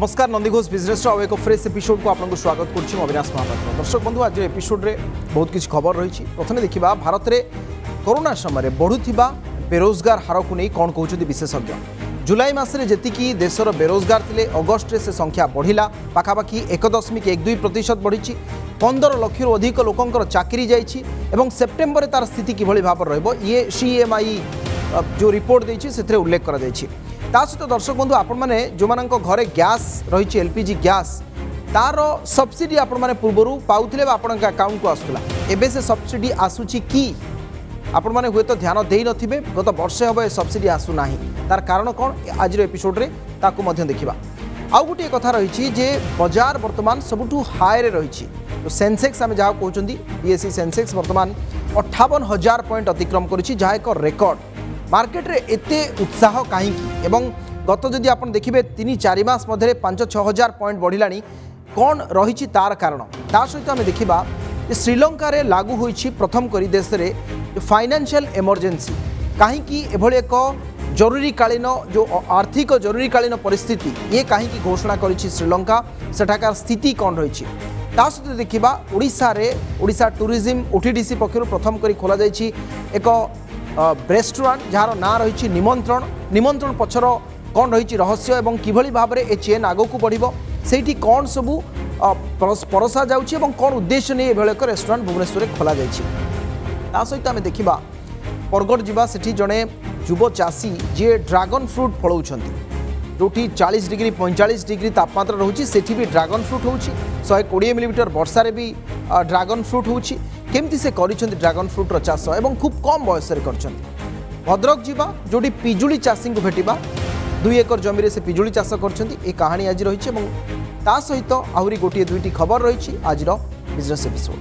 नमस्कार नंदी घोष बिजनेस एक fresh episode को आपको स्वागत करुँ अविनाश महापात्र। दर्शक बंधु आज एपिसोड रे बहुत किसी खबर रही। प्रथम देखा भारत में कोरोना समय बढ़ुवा बेरोजगार हार को नहीं कौन कहते विशेषज्ञ। जुलाई मासरे जेतिकी देशर बेरोजगार थिले अगस्ट से संख्या बढ़िला पाखापाखि 1.12% बढ़ी। 15 लाख अधिक लोकंकर चाकरी जाइछि एवं सेप्टेम्बर तार स्थिति किभଳି भाव रहबो ये CMI जो रिपोर्ट देछि सेथरे उल्लेख करा जाइछि। ता सहित दर्शक बंधु आपण माने जो मानक घरे गैस रही LPG गैस तार सब्सिडी आपण माने पूर्वरु पाउथिले आपण अकाउंट को आसुला एबे से सब्सिडी आसुछि कि आपण माने हुए तो ध्यान देई नथिबे गत वर्षे हबे सब्सिडी आसु नाही तार कारण कोन आज एपिसोड रे ताकू मध्य देखिबा। आउ गोटे कथा रही जे बाजार वर्तमान सबुठु हाई रे रही। तो सेंसेक्स आम जहाँ कहते BSE सेंसेक्स वर्तमान 58,000 पॉइंट अतिक्रम करुच्ची जहाँ एक रेकर्ड। मार्केट रे एते उत्साह कहीं एवं गत जदि आप देखिए 3-4 मास मध्य 5-6 हजार पॉइंट बढ़िलानी कौन रही तार कारण ता सहित आम देखा श्रीलंका रे लागू होइछि प्रथम करी देश रे फाइनेंशियल इमरजेंसी कहीं एभली एक जरूरीकालीन जो आर्थिक जरूरीकालीन परिस्थिति ये कहीं घोषणा करिछि श्रीलंका सेठाकार स्थिति कौन रही। ता सहित देखा ओडिशा टूरिज्म OTDC पक्षर प्रथम करी खोला जाइछि एक रेस्टोरेंट जार ना रही निमंत्रण पछर कौन रही रहस्य एवं किभली भाव में ए चेन आगक बढ़िबो सेठी कौन सबू परसा जाउछि एवं कौन उद्देश्य नहीं एभली एक रेस्टोरेंट भुवनेश्वर में खोला जाइछि। ता सहित आम देखा बरगढ़ जावा सेठी जड़े युव चाषी जी ड्रागन फ्रूट फलाउछंती जोटी 40 डिग्री 45 डिग्री तापमात्रा रोचे सेठी भी ड्रागन फ्रूट होउछि 120 मिलीमीटर वर्षा रे भी ड्रागन फ्रूट होउछि। केमती से करिसेंती ड्रागन फ्रूट चाष एवं खूब कम बयस रे करछंती। भद्रक जीवा जोटी पिजुली चाषी को भेटिबा 2 एकर जमी रे से पिजुली चाष करछंती ए कहानी आज रही एवं ता सहित आहुरी गोटे दुईटी खबर रही आज बिजनेस एपिसोड।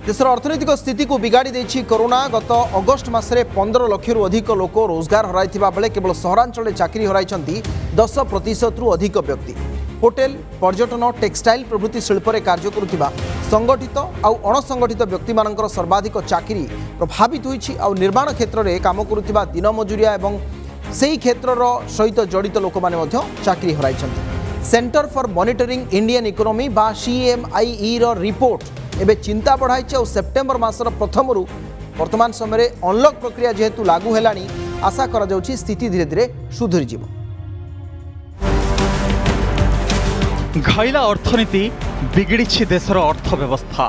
देशर अर्थनैतिक स्थिति को बिगाड़ी देछि कोरोना। गत अगस्ट मासरे 15 लाख अधिक लोक रोजगार हराइथिबा बेले केवल सहरांचल चाकरी हराइछंती 10% रु अधिक व्यक्ति। होटेल पर्यटन टेक्सटाइल प्रभृति शिल्प में कार्य करुथिबा संगठित आउ अणसंगठित व्यक्ति मानकर सर्वाधिक चाकरी प्रभावित होइछि। आउ निर्माण क्षेत्र में काम करुथिबा दिन मजुरिया एवं सेही क्षेत्रर सहित जड़ित लोक माने मध्य चाकरी हराइछंती। Centre for monitoring Indian economy बा CMIE रो रिपोर्ट एबे चिंता बढ़ाई और सेप्टेम्बर मासर प्रथम वर्तमान समय अनलक प्रक्रिया जेहेतु लागू हेलानी आशा करा जाउछि स्थिति धीरे धीरे सुधरी जीव। घाइला अर्थनीति बिगिड़ी देशर अर्थव्यवस्था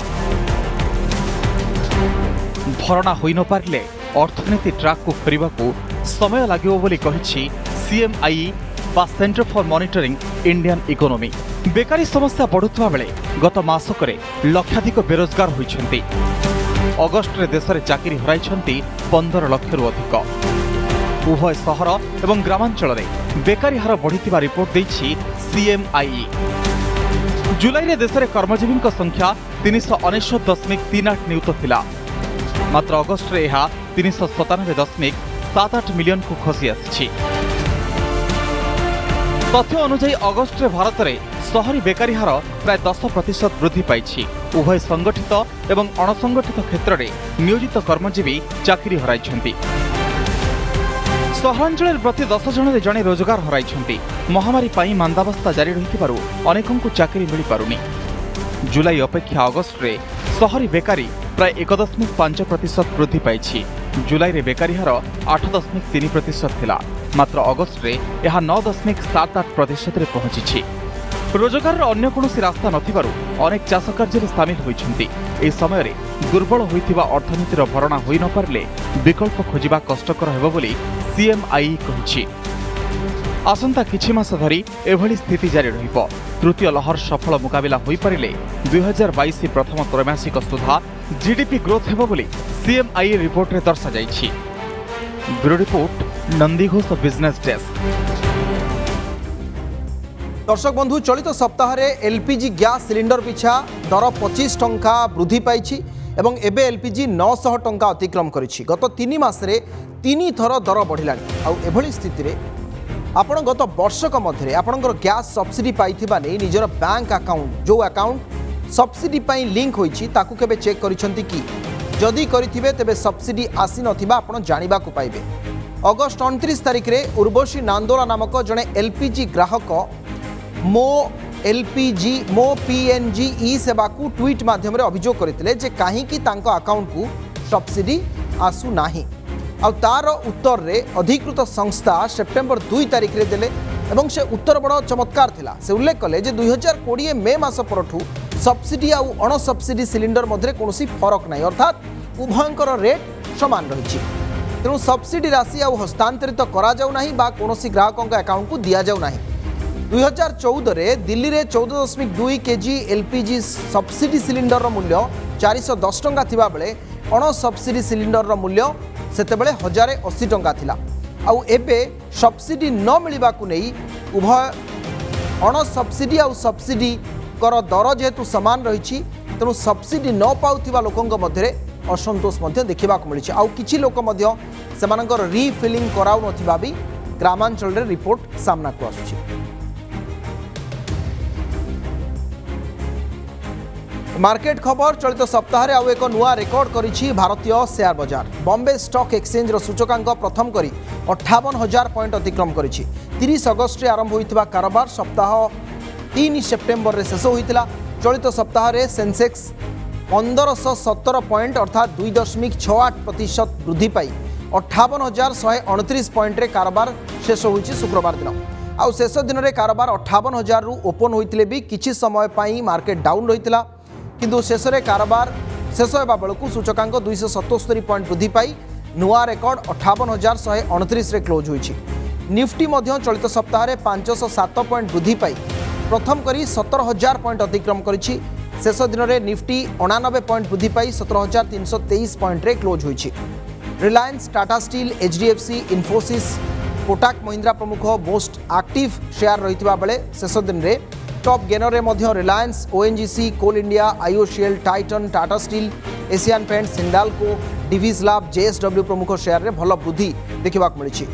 भरणा होई न पारिले अर्थनीति ट्रैक को फेरिबा को समय लागिबो बोली कहिछि CMIE बा centre for monitoring Indian economy. बेकारी समस्या बढ़ुवा बेले गत मासक लक्षाधिक बेरोजगार होइछंती। अगस्ट रे देश में चाकरी हराइछंती 15 लाख रु अधिक। उभय सहर एवं ग्रामांचल में बेकारी हार बढ़िथिबा रिपोर्ट देछि CMIE। जुलाई रे देश में कर्मजीवी संख्या 399.38 नियुत थिला मात्र अगस्ट रे यह 397.78 मिलियन को खसी आछि। तथ्य अनुसार अगस्ट रे भारत में शहरी बेकारी हार प्राय 10% वृद्धि पाई। उभय संगठित एवं अणसंगठित क्षेत्र में नियोजित कर्मजीवी चाकरी हराइछंती। सहरांचल प्रति 10 जन जड़े रोजगार हराइछंती। महामारी पाई मांदावस्था जारी रहिथिबारु अनेकंकु चाकरी मिली पारुनी। जुलाई अपेक्षा अगस्ट रे शहरी बेकारी प्राय 1.5% वृद्धि पाई। जुलाई रे बेकारी हार 8.3% थिला मात्र अगस्ट रे यह 9.78% रे पहुंची। रोजगार अन्य कौनसी रास्ता नथिबारु अनेक चाष कार्य सामिल होइछंती। एही समय रे दुर्बल होइथिबा अर्थनीतिर भरणा होई न पारले विकल्प खोजिबा कष्टकर हेबो बोली CMIE कहिछि। आसंता किछि मास धरी एभली स्थिति जारी रहिबो। तृतीय लहर सफल मुकाबिला होई पारिले 2022 प्रथम त्रैमासिक सुधा GDP ग्रोथ हेबो बोली CMIE रिपोर्ट रे दर्शा जाइछि। Bureau report Nandi Ghosh business desk. दर्शक बंधु चलित सप्ताह LPG गैस सिलिंडर पिछा दर 25 टंका वृद्धि पाई एवं एबे LPG 900 टंका अतिक्रम करिछि। गत 3 मासरे 3 थर दर बढ़िलानी। आउ एभली स्थिति रे आपण गत वर्षक मध्य आपणकर गैस सब्सिडी पाइथिबा नै निजर बैंक अकाउंट जो अकाउंट सब्सिडी पाई लिंक होईछि ताकू केबे चेक करिसंती कि जदि करिथिबे तेबे सब्सिडी आसी नथिबा आपण जानिबा को पाइबे। अगस्ट 29 तारिख रे उर्वशी नांदोला नामक जने एलपीजी ग्राहक मो पीएनजी ई सेवा को ट्वीट माध्यम रे अभियोग करथिले जे काहे कि तांको अकाउंट को सब्सिडी आसु नाही। आ तार उत्तर रे अधिकृत संस्था सेप्टेम्बर 2 तारिख रे देले एवं से उत्तर बड़ चमत्कार थिला। से उल्लेख कले जे 2020 मे मास परठू सब्सिडी आ अण सब्सिडी सिलिंडर मध्य कोनोसी फरक नाही, अर्थात उभयंकर रेट समान रहिछि। तेणु सब्सिडी राशि आ हस्तांतरित करा जाउ नाही बा कोनोसी ग्राहकक अकाउंट को दिया जाउ नाही। 2014 रे दिल्ली रे 14.2 केजी एलपीजी सब्सिडी सिलिंडर मूल्य 410 टंका थिबा बेले अण सब्सिडी सिलिंडर मूल्य सेते बेले 1080 टंका थिला। आउ एबे सब्सिडी न मिलिबा को नै उभय अण सब्सिडी आ सब्सिडी कर दर जेहेतु सामान रही तेणु सब्सिडी न पाउथिबा लोकंक मध्य असंतोष मध्य देखा मिली। आउ किछि लोक मध्य सेमानकर रिफिलिंग कराउ नथिबा भी ग्रामांचल रे रिपोर्ट सामना को आसुछि। मार्केट खबर चलित सप्ताह रे आउ एक नुआ रेकर्ड करिछि भारतीय शेयर बाजार। बॉम्बे स्टॉक एक्सचेंज रो सूचकांक प्रथम करी 58,000 पॉइंट अतिक्रम करिछि। 30 अगस्त रे आरंभ होइथिबा कारोबार सप्ताह 3 सेप्टेम्बर रे शेष होइतिला। चलित सप्ताह रे सेंसेक्स 1517 पॉइंट अर्थात 2.68% वृद्धि पाई 58,129 पॉइंट रे कारोबार शेष होइछि शुक्रवार दिन। आउ शेष दिन रे कारोबार 58,000 रु ओपन होइतिले भी किछि समय पाई मार्केट डाउन रहितिला, किंतु शेष रे कारोबार शेष होबा बेलकु सूचकांक 277 पॉइंट वृद्धि पाई नुआ रेकर्ड 58,129 रे क्लोज होइछि। निफ्टी मध्य चलित सप्ताह रे 507 पॉइंट वृद्धि पाई प्रथम करी 17,000 पॉइंट अतिक्रम करिछि। शेष दिन में निफ्टी 89 पॉइंट वृद्धि पाई 17,323 पॉइंट रे क्लोज होइछि। रिलायंस, टाटा स्टील, एचडीएफसी, इन्फोसिस, कोटाक महिंद्रा प्रमुख मोस्ट एक्टिव शेयर रहितबा बेले शेष दिन में टॉप गेनर रे मध्य Reliance, ONGC, Coal India, IOCL, Titan, Tata Steel, Asian Paints, Hindalco, Divi's Lab, JSW प्रमुख शेयर रे भल वृद्धि देखा मिली।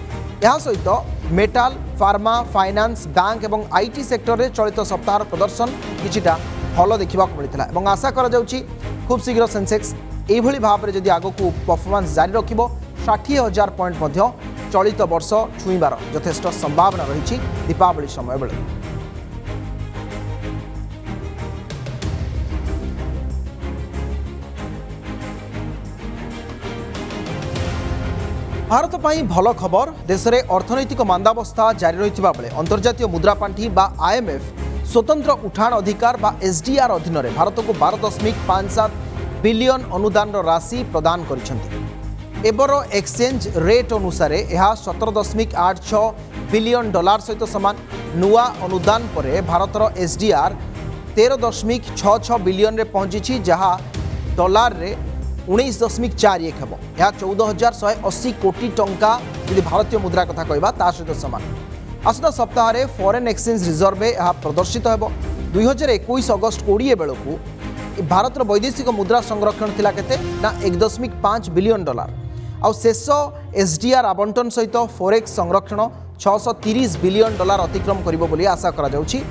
यह सहित मेटाल, फार्मा, फाइनान्स, बैंक एवं आईटी सेक्टर रे चलित सप्ताह प्रदर्शन किछिटा भल देखा मिलता और आशा करा खूब शीघ्र सेंसेक्स यही भाव में जदि आग को परफॉर्मेंस जारी रखिब 60,000 पॉइंट मध्य चलित वर्ष छुईबार यथेष्ट संभावना रही दीपावली समय बेले। भारत पाई भल खबर, देश में अर्थनैतिक मांदावस्था जारी रही बेले अंतर्जातीय मुद्रापांठी बा आईएमएफ स्वतंत्र उठाण अधिकार बा एसडीआर अधीन में भारत को 12.57 बिलियन अनुदान राशि प्रदान करिसेंति। एबर एक्सचेंज रेट अनुसार यह 17.86 बिलियन डॉलर सहित सामान। नुआ अनुदान पर भारतर एसडीआर 13.66 बिलियन रे पहुंची जहाँ डॉलर रे 19.41 हेब। यह 14,180 कोटी टंका यदि भारतीय मुद्रा कथा कहबा ता सहित सामान। आसता सप्ताह रे फॉरेन एक्सचेंज रिजर्व यह प्रदर्शित हेब। 2021 अगस्त 20 बेलू भारतर वैदेशिक मुद्रा संरक्षण थिला केते ना 1.5 बिलियन डॉलर। आउ शेष एसडीआर आवंटन सहित फॉरेक्स संरक्षण 630 बिलियन डॉलर अतिक्रम करिबो बोली आशा करा जाउछि।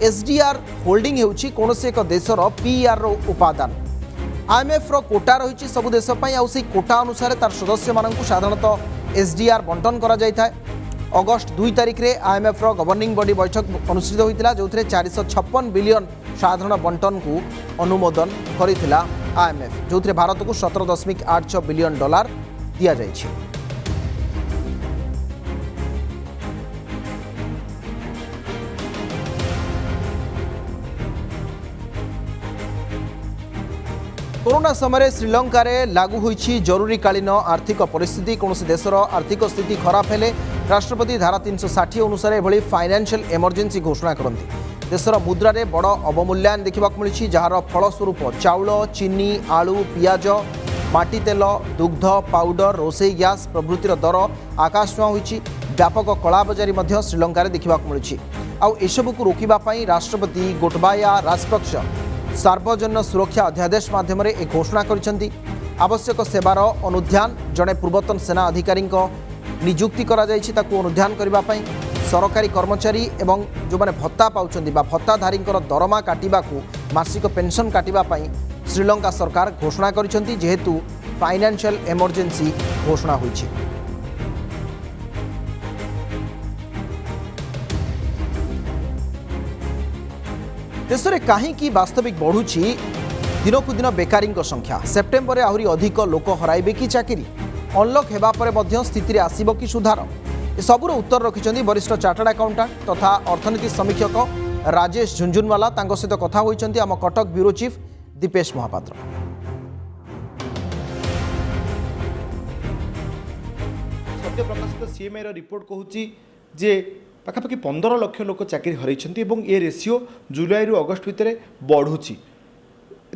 एसडीआर होल्डिंग हेउछि कोनोसी एक देशर पीईआर रो उपादान। आईएमएफ रो कोटा रही सबु देश पई आउ से कोटा अनुसार तार सदस्य मानकु साधारणतः एसडीआर बंटन करा जाय थाए। अगस्त 2 तारिख रे आईएमएफ रो गवर्निंग बॉडी बैठक अनुष्ठित होइतिला जोथरे 456 बिलियन साधारण बंटन को अनुमोदन करितिला आईएमएफ, जोथरे भारत को 17.86 बिलियन डॉलर दिया जायछि। कोरोना समय श्रीलंका रे लागू होइछि जरूरीकालीन आर्थिक परिस्थिति। कौन देशर आर्थिक स्थिति खराब हेले राष्ट्रपति धारा 360 अनुसार एभली फाइनेंशियल इमरजेंसी घोषणा करती। देशर मुद्रा रे बड़ अवमूल्यायन देखा मिली जार फलस्वरूप चाउल, चीनी, आलू, पियाज, माटी तेल, दुग्ध, पाउडर, रोसई गैस प्रभृतिर दर आकाशछुआं होइछि। व्यापक कलाबजारी मध्य श्रीलंका रे देखा मिली। आउ एसबू को रोकबा पई राष्ट्रपति गोटबाया राजपक्ष सार्वजन सुरक्षा अध्यादेश माध्यम एक घोषणा करिसेंति। आवश्यक सेवार अनुध्यान जड़े पूर्वतन सेना अधिकारी नियुक्ति करा जायछि ताकू अनुध्यान करबा पई सरकारी कर्मचारी एवं जो माने भत्ता पाउछन्ति बा भत्ताधारी दरमा काटिबाकू मासिक पेंशन काटिबा पई श्रीलंका सरकार घोषणा करिसेंती जेहेतु फाइनेंशियल इमरजेंसी घोषणा होईछि। देश में कहीं वास्तविक बढ़ुछि दिनकू दिन बेकारी संख्या सेप्टेम्बर आहरी अधिक लोक हराइबे कि चाकरी अनलक हेबा परे मध्य स्थिति रे आसीबो कि सुधार ए सबुर उत्तर रखिछन्ती वरिष्ठ चार्टर्ड अकाउंटेंट तथा अर्थनीति समीक्षक राजेश झुंझुनवाला। तांको सहित कथा होइछन्ती आम कटक ब्यूरो चीफ दीपेश महापात्र। सद्य प्रकाशित सीएमआई रिपोर्ट कहूँ जे पाखापाखि 15 लाख लोक चाकरी हरइछन्ती एवं ए रेशियो जुलाई रु अगस्त भितर बढ़ुची।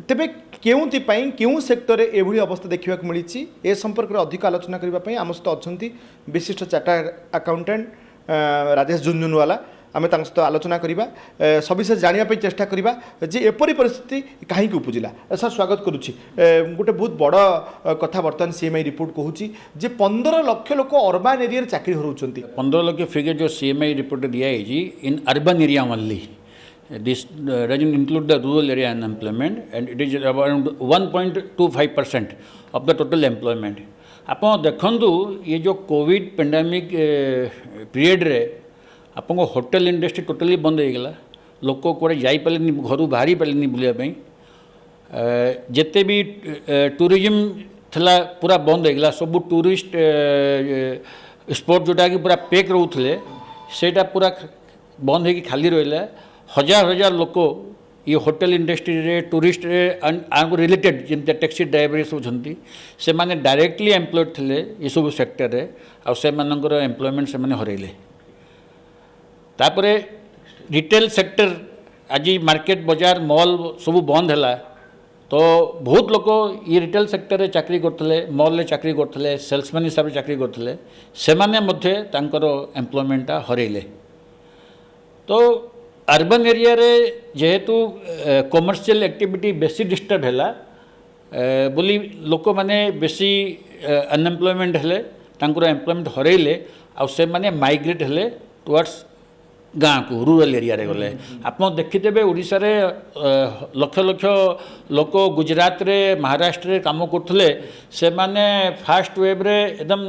तेबे केउंथिपाई केउं सेक्टर रे एभली अवस्था देखा मिली ए संपर्क में अधिक आलोचना करने आम सहित अच्छा विशिष्ट चार्टर्ड अकाउंटेंट राजेश झुंझुनवाला। आम सहित आलोचना करवा सविशेष जानापी चेष्टा करवा जे एपरी परिस्थिति कहीं उपजिला। सर स्वागत करुच्ची गोटे बहुत बड़ कथा बर्तमान सीएमआई रिपोर्ट कहूँ जे 15 लाख लोक अर्बान एरिया चाकरी हरउछन्ती। 15 लाख फिगर जो सीएमआई रिपोर्ट दिया in urban area only this doesn't include the rural area unemployment and it is around 1.25% of the total employment। आप देखंतु ये जो कोविड पेंडेमिक पीरियड रे आपन होटल इंडस्ट्री टोटली बंद हो गला। लोक कोड़े जाई पाले घर बाहरी पाले बुलिया पई जेते भी टूरिज्म थला पूरा बंद हो गला। सब टूरिस्ट स्पॉट जोटा कि पूरा पैक रोथले सेटा पूरा बंद हो खाली रहिला। हजार हजार लोक ये होटल इंडस्ट्री रे टूरिस्ट रे आंको रिलेटेड जिनते टैक्सी ड्राइवर सब छंती से माने डायरेक्टली एम्प्लॉयड थिले ये सब सेक्टर रे आ से मानकर एम्प्लॉयमेंट से माने हरैले। तापरे रिटेल सेक्टर आज मार्केट बाजार मॉल सब बंद है तो बहुत लोक ये रिटेल सेक्टर रे चाकरी करते मॉल रे चाकरी करते सेल्समैन हिसाब से चाकरी करते से माने मध्य तांकर एम्प्लॉयमेंटा हरैले। तो अर्बन एरिया रे जेहेतु कमर्शियल एक्टिविटी बेसी डिस्टर्ब है बोली लोक माने बेसी अनएम्प्लॉयमेंट हेले तांकर एम्प्लॉयमेंट हरैले आ से माने माइग्रेट हेले टुवर्ड्स गाँ को रूरल एरिया रे गले। आप देखिथे ओडिशा रे लक्ष लक्ष लोक गुजरात रे महाराष्ट्र रे काम करथले से माने फास्ट वेव रे एकदम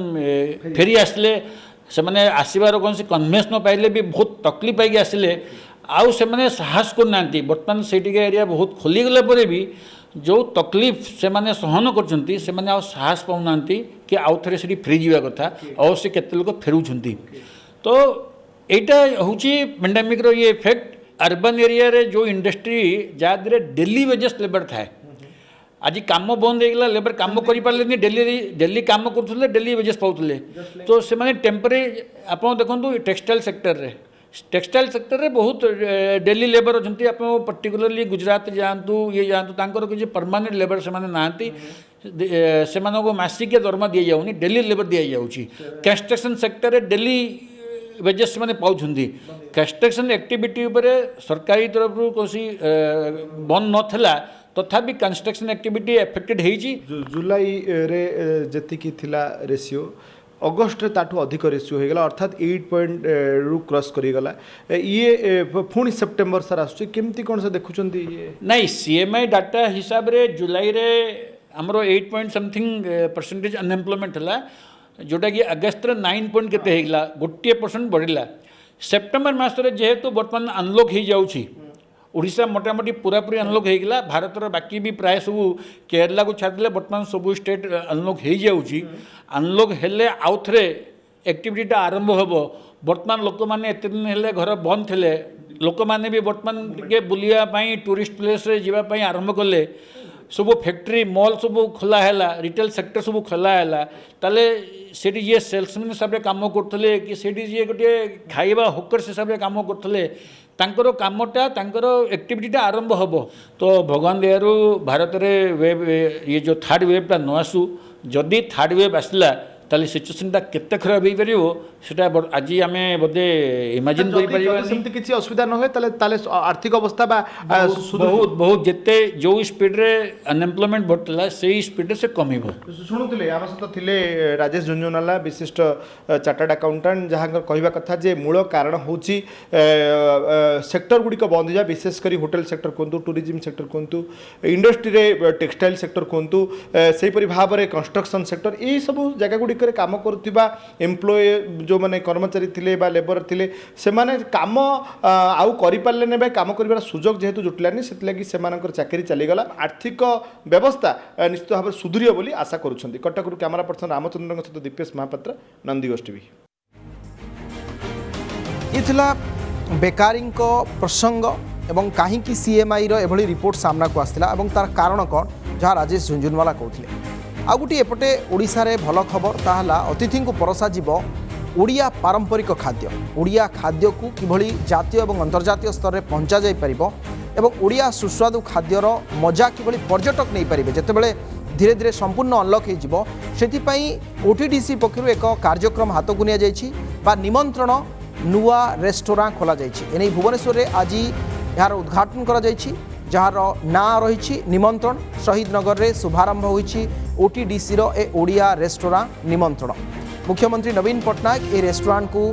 फेरी आसले से माने आसीबार कौन से कन्वेंस न पाइले भी बहुत तकलीफ पाई आसिले आउ से माने साहस करना। बर्तमान से एरिया बहुत खोली गला परे भी जो तकलीफ से माने सहन करछंती से माने आ साहस पाउना कि आउ थरे से फ्री जीवा कथा और से केते लोक फेरुछंती। तो एटा होची पेंडेमिक रो ये इफेक्ट अर्बन एरिया रे जो इंडस्ट्री जादरे डेली वेजेस लेबर थाए आज काम बंद हो लेबर काम करि पारले डेली डेली काम करथले डेली वेजेस पाउथले। तो से माने टेम्परेरी आप देखंतु टेक्सटाइल सेक्टर रे बहुत डेली लेबर अछंती। आप पर्टिकुलरली गुजरात जातु ये जातु तांकर कि परमानेंट लेबर से माने नांती से मानको मासिक दरमा दिया जाउनी डेली लेबर दिया जाउची। कंस्ट्रक्शन सेक्टर रे डेली वेजेस माने पाउछंती। कंस्ट्रक्शन एक्टिविटी उपरे सरकारी तरफ कोसी बंद नथला तथापि कंस्ट्रक्शन एक्टिविटी एफेक्टेड होईची। जुलाई रे जति थिला रेशियो अगस्त रे ताठू अधिक रेशियो हो गला अर्थात 8 पॉइंट रु क्रॉस करी गला। ये पुणी सेप्टेम्बर सर आसुची केमती कोन से देखुचंती ये नहीं सीएमआई डाटा हिसाब रे जुलाई रे हमरो 8 पॉइंट समथिंग परसेंटेज अनएम्प्लॉयमेंट हला जोटा कि अगस्त रे 9 पॉइंट केते हेगला 1% बढ़िला। सेप्टेम्बर मास रे जेहेतु वर्तमान अनलॉक हो जाउची ओडिशा मोटामोटी पूरापूरी अनलॉक हो गला। भारतर बाकी भी प्राय सब केरला को छाड़देले वर्तमान सब स्टेट अनलॉक हो जाउची। अनलॉक हेले आउ थरे एक्टिविटीटा आरंभ होबो। वर्तमान लोक माने एते दिन हेले घर बंद थिले लोक माने भी वर्तमान के बुलिया पई टूरिस्ट प्लेस रे जीवा पई आरंभ कले सब फैक्ट्री मॉल सब खोला है रिटेल सेक्टर सब खोला है ताले सेठी ये सेल्समैन हिसाब से काम करते कि सेठी जी गोटे खाइबा होकर्स हिसाब से काम करते तांकर कामटा तांकर एक्टिविटीटा आरंभ हम। तो भगवान दयारू भारत में वेब ये जो थर्ड वेवटा न आसू जदि थर्ड वेव आसला ताले सिचुएशनटा केते खराब हो पारिबो सेटा आज आम बोधे इमाजिन कर परिबा सेमती किसी असुविधा न हुए ताले ताले आर्थिक अवस्था बा बहुत बहुत जिते जो स्पीड रे अनएम्प्लॉयमेंट बढ़ता से स्पीड रे से कमिबो शुणुले आम सहित थिले राजेश झुंझुनवाला विशिष्ट चार्टर्ड अकाउंटेंट जहाँ कहवा कथा जे मूल कारण होची सेक्टर गुड़िक बंद हो जाए विशेषकर होटेल सेक्टर कहतु टूरिज्म सेक्टर कहतु इंडस्ट्री रे टेक्सटाइल सेक्टर कहतु सेहीपरि भाव में कंस्ट्रक्शन सेक्टर यही सब जगह गुड़िक काम करुवा एम्प्लॉय जो मैंने कर्मचारी थिले बा लेबर थिले से माने काम आउ करिपारले ने काम करिवार सुजोग जेहेतु जुटिलानी सेतिलागी सेमानकर चाकरी चलीगला आर्थिक व्यवस्था निश्चित भाव सुधुरिय बोली आशा करुछंती। कटकरू कैमरा पर्सन रामचंद्र सहित दीपेश महापात्र नंदीगोष टीवी। ये थिला बेकारी प्रसंग एवं कहीं सीएमआई एभली रिपोर्ट सामना को आसला एवं तार कारण कौन जहाँ राजेश झुंझुनवाला कहते आ गोटे एपटे ओडिशा रे भल खबर ताहला अतिथि को परसा जीव ओडिया पारंपरिक खाद्य ओडिया खाद्य को किभली जातीय और अंतर्जातीय स्तर में पहुँचा जाई परिबो एवं ओडिया सुस्वादु खाद्यर मजा किभली पर्यटक नहीं पारिबे जेतेबेले धीरे धीरे संपूर्ण अनलक हो ओटीडीसी पक्षर एक कार्यक्रम हाथ को निया जायछि बा निमंत्रण नुआ रेस्टोरेंट खोला जायछि एने भुवनेश्वर रे आज यार उद्घाटन करा जायछि जार ना रही निमंत्रण शहीद नगर रे शुभारंभ होईछि ओटीडीसी रो ए ओडिया रेस्टोरेंट निमंत्रण मुख्यमंत्री नवीन पट्टनायक ए रेस्टोरेंट को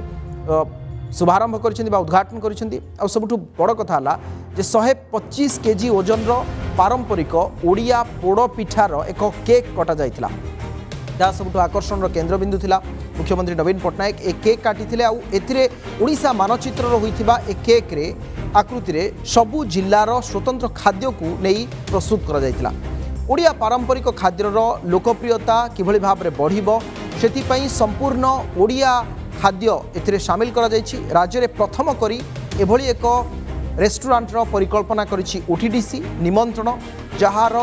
शुभारंभ कर उद्घाटन कर सबुठ बड़ कथा है जे 125 केजी ओजन पारंपरिक ओडिया पोड़ पिठार एक केक कटा जाइथिला जहाँ सबुठ आकर्षण केन्द्रबिंदु थिला मुख्यमंत्री नवीन पट्टनायक ए केक काटी एथिरे ओडिशा मानचित्र होइथिबा ए केक रे आकृति रे सबु जिल्लार स्वतंत्र खाद्य को नहीं प्रस्तुत करा जाइथिला ओडिया पारंपरिक खाद्यर लोकप्रियता किभली भाव में बढ़िबो सेथिपई संपूर्ण ओडिया खाद्य एथिरे शामिल करा जाइछि राज्य में प्रथम करी एभली एक रेस्टोरेंट परिकल्पना करिछि ओटीडीसी निमंत्रण जहार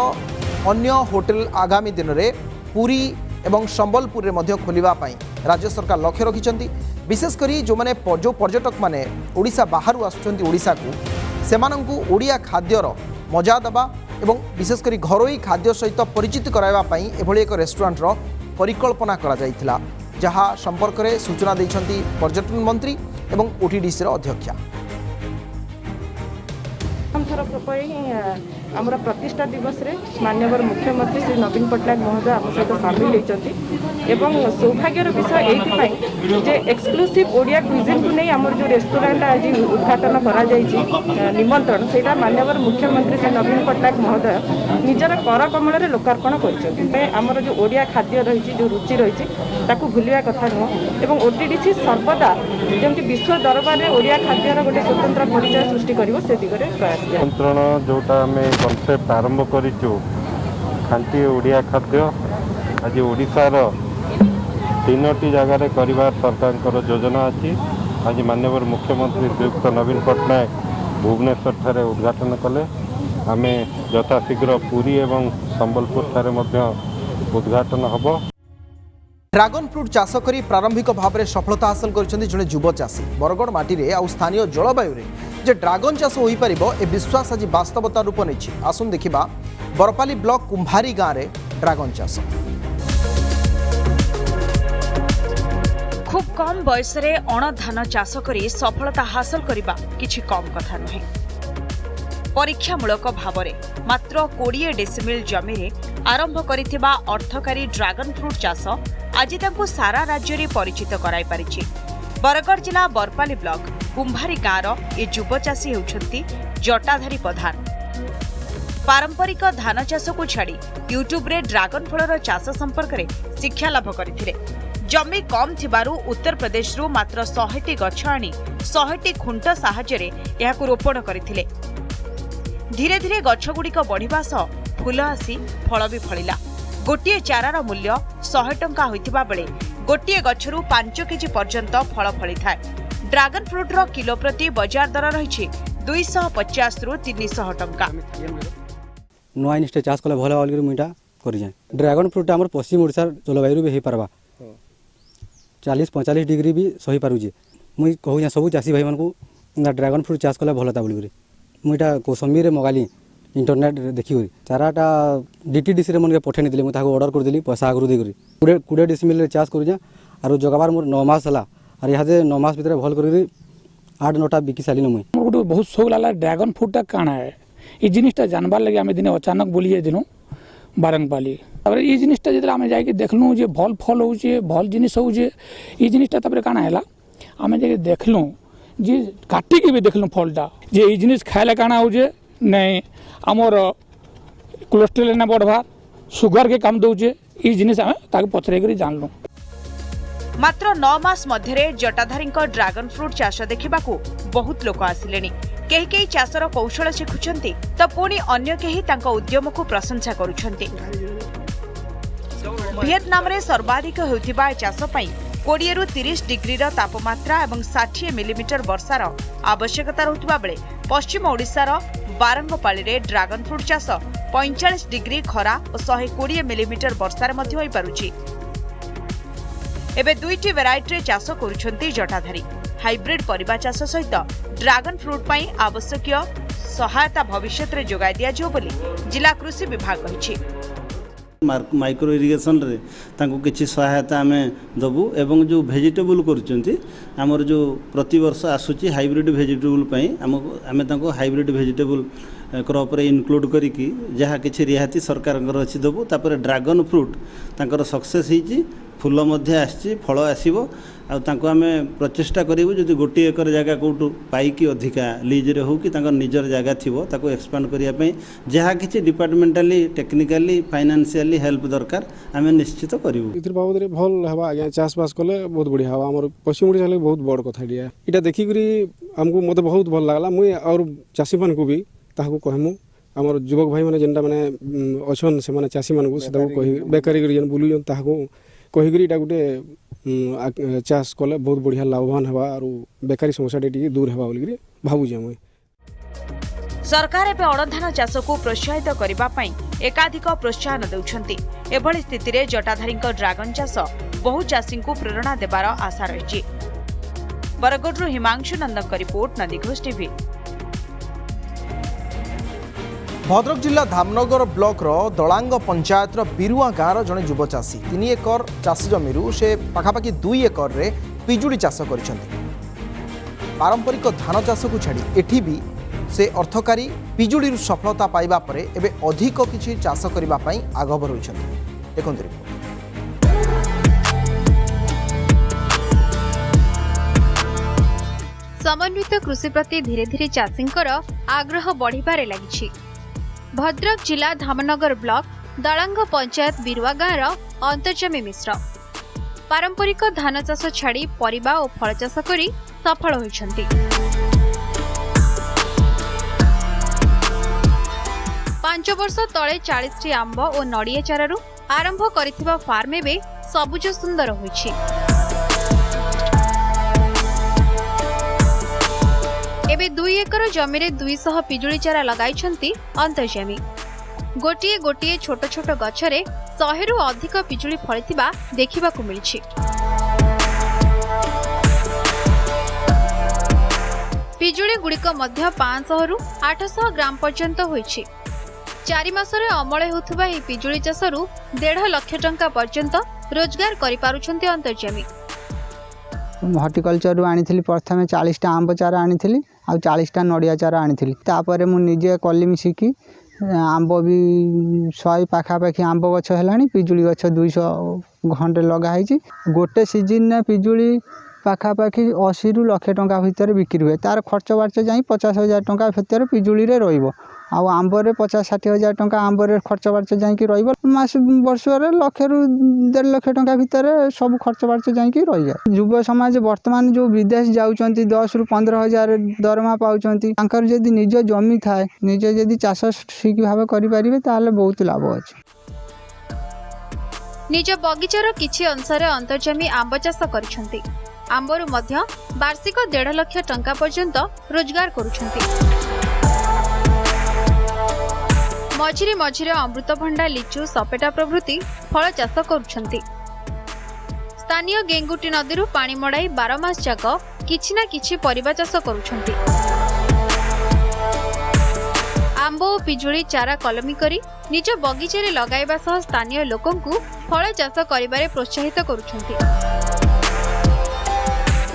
अन्य होटल आगामी दिन में पुरी एवं संबलपुर रे मध्य खोलिबा पई राज्य सरकार लक्ष्य रखिछन्ति विशेषकर जो माने जो पर्यटक माने ओडिशा बाहरु आसुछन्ति ओडिशा को सेमानंकु ओडिया खाद्यर मजा दबा एवं विशेषकर घरोई खाद्य सहित परिचित कराइबा पई एभली एक रेस्टोरेंट परिकल्पना करा जाइथिला जहाँ संपर्क में सूचना देइछन्ति पर्यटन मंत्री एवं ओटीडीसी अध्यक्षा आमर प्रतिष्ठा दिवस रे माननीय मुख्यमंत्री श्री नवीन पट्टनायक महोदय आम सहित सामिल होती सौभाग्यर विषय ये एक्सक्लूसिव ओडिया क्विजिन को नहीं आमर जो रेस्टोरेंट आज उद्घाटन करा निमंत्रण से माननीय मुख्यमंत्री श्री नवीन पट्टनायक महोदय निजर कर कमल में लोकार्पण कर जो ओडिया खाद्य रही जो रुचि रही भूलिया कथा नुह और ओटीडीसी सर्वदा जमी विश्व दरबार में ओडिया खाद्यर गोटे स्वतंत्र परिचय सृष्टि कर से दिगरे प्रयास निमंत्रण जोटा आम कनसेप्ट आरंभ करूँ खांटी ओडिया खाद्य आज ओडिशार 3टी जगार कर सरकार योजना अच्छी आज माननीय मुख्यमंत्री श्रीयुक्त नवीन पट्टनायक भुवनेश्वर ठारे उद्घाटन कले आम यथाशीघ्र पुरी एवं संबलपुर ठारे उद्घाटन हब। ड्रागन फ्रूट चाष करी प्रारंभिक भाव में सफलता हासिल कर जड़े युव चाषी बरगढ़ माटी आउ स्थानीय जलवायु जे ड्रागन चाष हो पारिबो ए विश्वास आज वास्तवता रूप नहीं आसुन देखिबा बरपाली ब्लॉक कुंभारी गाँव में ड्रागन चाष खूब कम बयस रे अण धान चाष करी सफलता हासिल करबा किछि कम कथा नुहे परीक्षामूलक भाव में मात्र 20 डेसिमिल जमी रे आरंभ करिथिबा अर्थकारी ड्रागन फ्रूट चाष आज तांको सारा राज्य में परिचित कराई पारिछि। बरगढ़ जिला बरपाली ब्लॉक कुंभारी गाँव ए युव चाषी होउछन्ति जटाधारी प्रधान पारंपरिक धान चाष को छाड़ी यूट्यूब रे ड्रागन फलर चाष संपर्क में शिक्षा लाभ करथिले जमी कम थिबारु उत्तर प्रदेश रु मात्र 100टी गछ आनी 100टी खुंट साहाय्य रे एहाकु रोपण करथिले धीरे धीरे गछगुड़िक बढ़िबा सह फूल आसी फल भी फलिला गोटे चारार मूल्य 100 टंका होइथिबा बेले गोटे गछरु 5 केजी पर्यंत फल फली थाए ड्रागन फ्रूटर किलो प्रति बाजार दर रही 250 रु 300 टंका नुआ जिनिस चाष कले भल बोल मुईटा कर ड्रागन फ्रूट आम पश्चिम ओडिशा जलवायु भी हो पार्बा 40-45 डिग्री भी सही पारुचे मुई कहूँ सब चाषी भाई मानक ड्रागन फ्रूट चाष कले भलता बोल मुईटा कौसमी मगाली इंटरनेट देखी चाराटा DTDC रे मन पठे नहीं मुझे ऑर्डर करदेली पैसा आगु देकर 20 डिसमिल चाष कर आर जगबार मोर 9 मास है और यहाँ 9 मास भितर भल कर 8-9टा बिकी सारी मुई गोटे बहुत शौक लगा ड्रैगन फ्रूटा काଣା है ये जिनटा जानबार लगे आम दिन अचानक बुली जाइलु बारंगपाली ये जिनटा जो आम जा देखलु जे भल फल हो भल जिनिस हो ये जिनटा काଣା है आम जा देखलु जे काटिकी भी देखलु फलटा जे ये जिनिस खाइले काଣା हो नहीं आमर कोलेस्ट्रोल ना बढ़वार सुगर के काम दौचे ये जिनिस आम पचर जानलु। मात्र 9 मास मध्यरे जटाधारी ड्रैगन फ्रूट चाष देखा बहुत लोक आसिले केही केही चाषर कौशल शिखुंट तो पुणी अन्य केही तांको उद्यम को प्रशंसा करुछंती। वियतनाम रे सर्वाधिक होउथिबा चाष पई 20 रु 30 डिग्री तापमात्रा और 60 मिलीमीटर वर्षार आवश्यकता रहुथिबा बेले पश्चिम ओडिशार बारंगपाली रे ड्रैगन फ्रूट चाष 45 डिग्री खरा और 120 मिलीमीटर वर्षार मध्य होई पारुछि। एबे दुईटी वेराइटी चाष करुछंती जटाधारी हाइब्रिड परिबा चाष सहित ड्रैगन फ्रूट पई आवश्यक सहायता भविष्य में जोगाई दिया जो बोली जिला कृषि विभाग कहिछि। माइक्रो इरिगेशन रे तांको किछि सहायता आमे दबु एवं जो वेजिटेबल करूचंती हमर जो प्रति वर्ष आसुची हाइब्रिड वेजिटेबल पई आमे तांको हाइब्रिड वेजिटेबल क्रॉप रे इनक्लूड करिकी जहा किछि रिहाती सरकार कर अछि दबु तापर ड्रैगन फ्रूट तांकर सक्सेस हिची फूल मध्य आसी फल आसो आम प्रचेषा करूँ जदि 1 एकर जगह कौटू पाई अधिका लीज्रे हो कि निजर जगह थी एक्सपांड करने जहाँ कि डिपार्टमेंटाली टेक्निकाली फाइनेंशियली हेल्प दरकार आम निश्चित करूँ। इस बाबद भल हाँ आज्ञा चाषबास कले बहुत बढ़िया हाँ आम पश्चिम ओडिशा बहुत बड़ कथा यहाँ देखिक आमको मत बहुत भल लगला मुई और चाषी मान भी ताकू कहमु आमर युवक भाई मैंने जेनटा मैंने अच्छन से चाषी मानू से बेकारी बुलून ताकू कहीकि इटा गोटे चाष कले बहुत बढ़िया लाभवान हवा और बेकारी समस्या टी दूर हवा बोलिक भावुँ मुई। सरकार एवं अणधान चाष को प्रोत्साहित करने एकाधिक प्रोत्साहन देउछंती। एभली स्थिति रे जटाधारी ड्रैगन चाष बहु चाषी को प्रेरणा देवार आशा रही। बरगढ़ हिमांशु नंदन रिपोर्ट नंदीघोष टीवी। भद्रक जिला धामनगर ब्लॉक दलांग पंचायत बिरुआ गाँव जड़े युव चाषी 3 एकर चाष जमी से पाखापाखि 2 एकर रे पिजुड़ी चाष कर पारंपरिक धान चाष को छाड़ी एठी भी से अर्थकारी पिजुड़ी सफलता पाइबा परे एबे अधिक किछि चाष करने आगभर होइछन्ति। देखंतु रिपोर्ट। समन्वित कृषि प्रति धीरे धीरे चाषींकर आग्रह बढ़िबारे लागिछि। भद्रक जिला धामनगर ब्लॉक दलांग पंचायत बिरुआ गाँव अंतर्जमी मिश्र पारंपरिक धान चाष छाड़ी परिबा और फल चाष करी सफल होइछन्ति। 5 वर्ष तले 40टी आंब और नड़िया चारारू आरंभ करिथिबा फार्म एबे सबुज सुंदर होइछि। एबे 2 एकर जमी रे 200 पिजुली चारा लगाइछन्ति अंतर्जामी। गोटिए गोटिए छोट छोट गछरे 100 रु अधिक पिजुली फळिथिबा देखिबाकू मिलिछि। पिजुली गुड़िक मध्य 500 रु 800 ग्राम पर्यंत होइछि। 4 मासरे अमल होथुबा ए पिजुली चाषरू 1.5 लाख टंका पर्यंत रोजगार करि पारुछन्ति अंतर्जामी। हर्टिकल्चर आनी प्रथम 40टा आंब चारा आनी आ 40टा नड़िया चारा आनी तापर मुझे कलिमी शिखी आंब भी 100 पाखापाखि आंब गछ है पिजुली गछ 200 घंटे लगाई गोटे सीजन पिजुली पाखापाखि 80 रु लाख टंका भितर बिक्री हुए तार खर्च बार्च जाई 50,000 टंका भितर पिजुली रे रहिबो आ आंबर 50-60 हजार टंका आंबर खर्च बार्च जाई रहिबो मास वर्ष रे लाख रु 1.5 लाख टंका भितर सब खर्च बार्च जाई रहि जाय। युवा समाज वर्तमान जो विदेश जाउचंती 10 रु 15 हजार दरमा पाउचंती तांकर जदी निज जमी थाए निज जदी चाष ठीक भाव करि परिबे ताले बहुत लाभ अछि। निज बगीचार किछि अंशरे अंतर्जमी आंब चाष करिसंती। आंबरू मध्य वार्षिक 1.5 लाख टंका पर्यंत रोजगार करुछंती। मझिरे मझिरे अमृतभंडा लिचु सपेटा प्रभृति फल चाष करुछंती। स्थानीय गेंगुटी नदी पानी मड़ाई 12 मास जाक किछि ना किछि परिबा चाष करुछंती। आंब और पिजुली चारा कलमी करी निज बगीचे लगाइबा सह स्थानीय लोकंकु फल चाष करिबारे प्रोत्साहित करुछन्ति।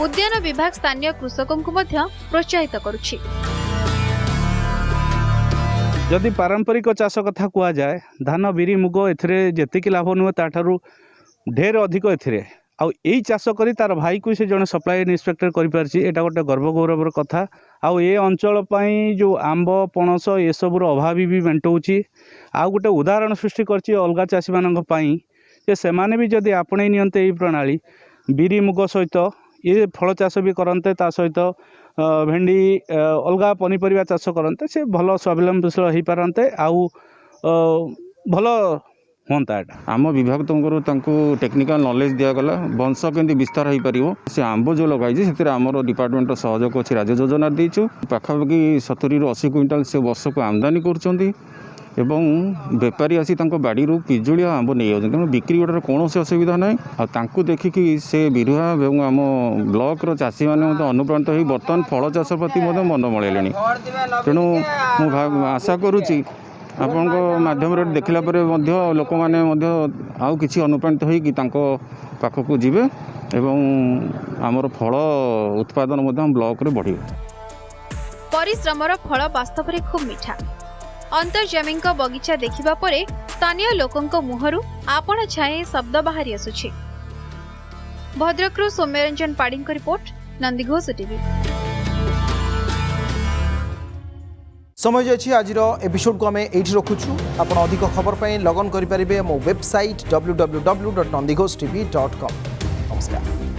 उद्यान विभाग स्थानीय कृषकंकु मध्य प्रोत्साहित करुछि। जदि पारंपरिक चाष कथा कुआ जाए धान बिरी मुग एथिरे जेतिकी लाभ नुहे ताठारु ढेर अधिक एथिरे आउ एई चाष करी तार भाई को से जने सप्लाई इन्स्पेक्टर करि पारछि एटा गोटे गर्व गौरवर कथा। आउ ए अंचल पई जो आंब पणस ए सबुर अभावी भी मेंटौछि। आउ गोटे उदाहरण सृष्टि करछि अलगा चाषी मानक पई जे सेमाने भी जदि आपणे नियन्ते एई प्रणाली बिरी मुग सहित ये फल चाष भी करते ता सहित भेंडी अलगा पनीपरिया चाष करते से भल स्वावलम्बनशील हो पारते आउ भल होता है। आम विभाग तुमको टेक्निकल नॉलेज दिगला वंश केमती विस्तार हो पार से आंब जो लगाई से आमर डिपार्टमेंट सहयोग अच्छी राज्य योजना देचु पाखापाखि 70 ରୁ 80 क्विंटाल से वर्ष को आमदानी कर बेपारी आसी बाड़ी पिजुली आंब नहीं जाऊँ तेणु बिक्री गोटे कौन असुविधा ना आ देखिकी से बिरुआ एवं आम ब्लॉक चाषी मैंने अनुप्राणित हो बर्तमान फल चाष प्रति मन मलैले तेणु मु आशा करुच्ची आपण माध्यम देखला लोक मैंने आउ किसी अनुप्राणित हो पाखक जीवे एवं आमर फल उत्पादन ब्लॉक रे बढ़ी। परिश्रमर फल वास्तव में खूब मीठा। अंतर्जामी बगीचा देखिबा परे स्थानीय लोकंक मुहरु आपण छाए शब्द बाहरी आसुछि। भद्रकरू सौम्यरंजन पाड़ींक रिपोर्ट, नंदीघोष टीवी। समय जाछि आजिर एपिसोड को आमे एठी रखुछु। आपण अधिक खबर पई लॉग इन करि परिबे मो वेबसाइट www.nandhighoshtv.com। नमस्कार।